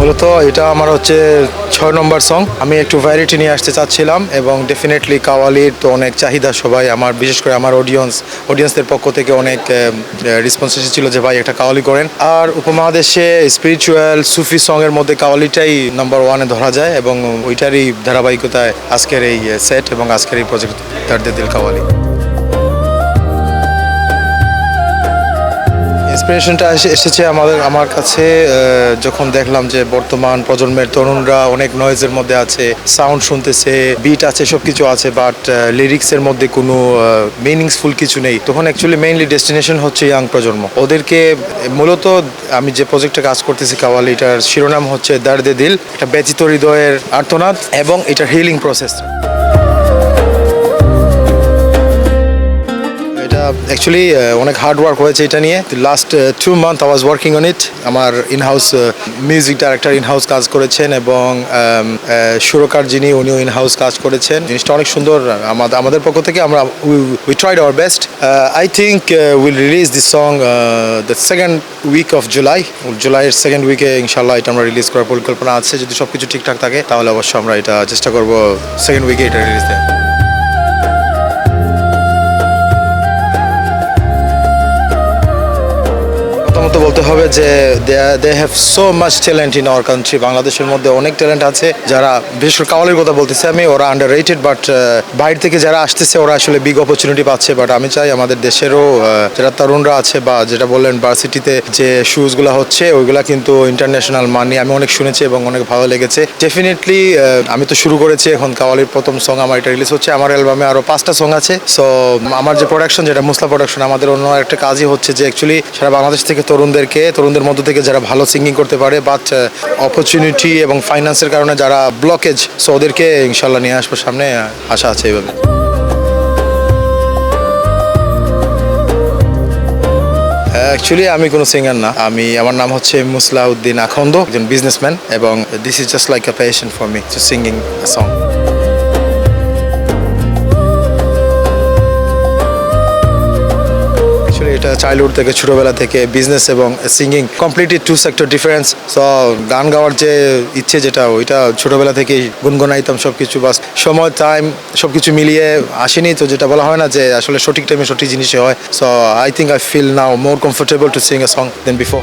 মূলত এটা আমার হচ্ছে 6 নম্বর সং। আমি একটু ভ্যারাইটি নিয়ে আসতে চাচ্ছিলাম এবং ডেফিনেটলি কাওয়ালির তো অনেক চাহিদা, সবাই আমার বিশেষ করে আমার অডিয়েন্সদের পক্ষ থেকে অনেক রেসপন্স এসেছিল যে ভাই একটা কাওয়ালি করেন। আর উপমহাদেশে স্পিরিচুয়াল সুফি সঙের মধ্যে কাওয়ালিটাই নাম্বার ওয়ানে ধরা যায় এবং ওইটারই ধারাবাহিকতায় আজকের এই সেট এবং আজকের এই প্রজেক্ট দর্দে দিল কাওয়ালি। ইন্সপিরেশনটা এসেছে আমার কাছে যখন দেখলাম যে বর্তমান প্রজন্মের তরুণরা অনেক নয়েজের মধ্যে আছে, সাউন্ড শুনতেছে, বিট আছে, সব কিছু আছে, বাট লিরিক্সের মধ্যে কোনো মিনিংসফুল কিছু নেই। তখন অ্যাকচুয়ালি মেইনলি ডেস্টিনেশন হচ্ছে ইয়াং প্রজন্ম। ওদেরকে মূলত আমি যে প্রজেক্টে কাজ করতেছি কাওয়ালি, এটার শিরোনাম হচ্ছে দর্দে দিল, এটা ব্যথিত হৃদয়ের আর্তনাদ এবং এটার হিলিং প্রসেস। অ্যাকচুয়ালি অনেক হার্ড ওয়ার্ক হয়েছে এটা নিয়ে। Last 2 month I was working on it. আমার ইনহাউস মিউজিক ডাইরেক্টর ইনহাউস কাজ করেছেন এবং সুরকার যিনি উনিও ইনহাউস কাজ করেছেন। জিনিসটা অনেক সুন্দর। আমাদের পক্ষ থেকে আমরা we tried our best. I think will release this song the second week of জুলাইয়ের সেকেন্ড উইকে ইনশাল্লাহ এটা আমরা রিলিজ করার পরিকল্পনা আছে। যদি সব কিছু ঠিকঠাক থাকে তাহলে অবশ্যই আমরা এটা চেষ্টা করবো সেকেন্ড উইকে এটা রিলিজ দেয়। প্রথমত বলতে হবে যে they have so much talent in our country. বাংলাদেশের মধ্যে অনেক ট্যালেন্ট আছে যারা, বিশেষ করে কাওয়ালির কথা বলতেছি আমি, ওরা আন্ডার রেটেড, বাট বাইরে থেকে যারা আসতেছে ওরা আসলে বিগ অপরচুনিটি পাচ্ছে। বাট আমি চাই আমাদের দেশেরও যারা তরুণরা আছে বা যেটা বললেন ভার্সিটিতে যে শুজগুলো হচ্ছে ওইগুলা কিন্তু ইন্টারন্যাশনাল মানি, আমি অনেক শুনেছি এবং অনেক ভালো লেগেছে। ডেফিনেটলি আমি তো শুরু করেছি, এখন কাওয়ালির প্রথম সং আমার এটা রিলিজ হচ্ছে। আমার অ্যালবামে আরও 5টা সং আছে। সো আমার যে প্রোডাকশন, যেটা মুসলা প্রোডাকশন, আমাদের অন্য একটা কাজই হচ্ছে যে অ্যাকচুয়ালি সারা বাংলাদেশ থেকে তরুণদের মধ্য থেকে যারা ভালো সিঙ্গিং করতে পারে বাট অপরচুনিটি এবং ফাইন্যান্সের কারণে যারা ব্লকেজ, সো ওদেরকে ইনশাল্লাহ নিয়ে আসবো সামনে, আশা আছে এইভাবে। অ্যাকচুয়ালি আমি কোনো সিঙ্গার না, আমার নাম হচ্ছে মুসলাউদ্দিন আখন্দ, একজন বিজনেসম্যান, এবং this is just like a passion for me two singing a song. এটা চাইল্ডহুড থেকে, ছোটোবেলা থেকে বিজনেস এবং singing completely 2 sector difference. So গান গাওয়ার যে ইচ্ছে যেটা, ওইটা ছোটোবেলা থেকেই গুনগুনাইতাম সব কিছু, বাস সময় টাইম সব কিছু মিলিয়ে আসেনি। তো যেটা বলা হয় না যে আসলে সঠিক টাইমে সঠিক জিনিসই হয়। So I think I feel now more comfortable to sing a song than before.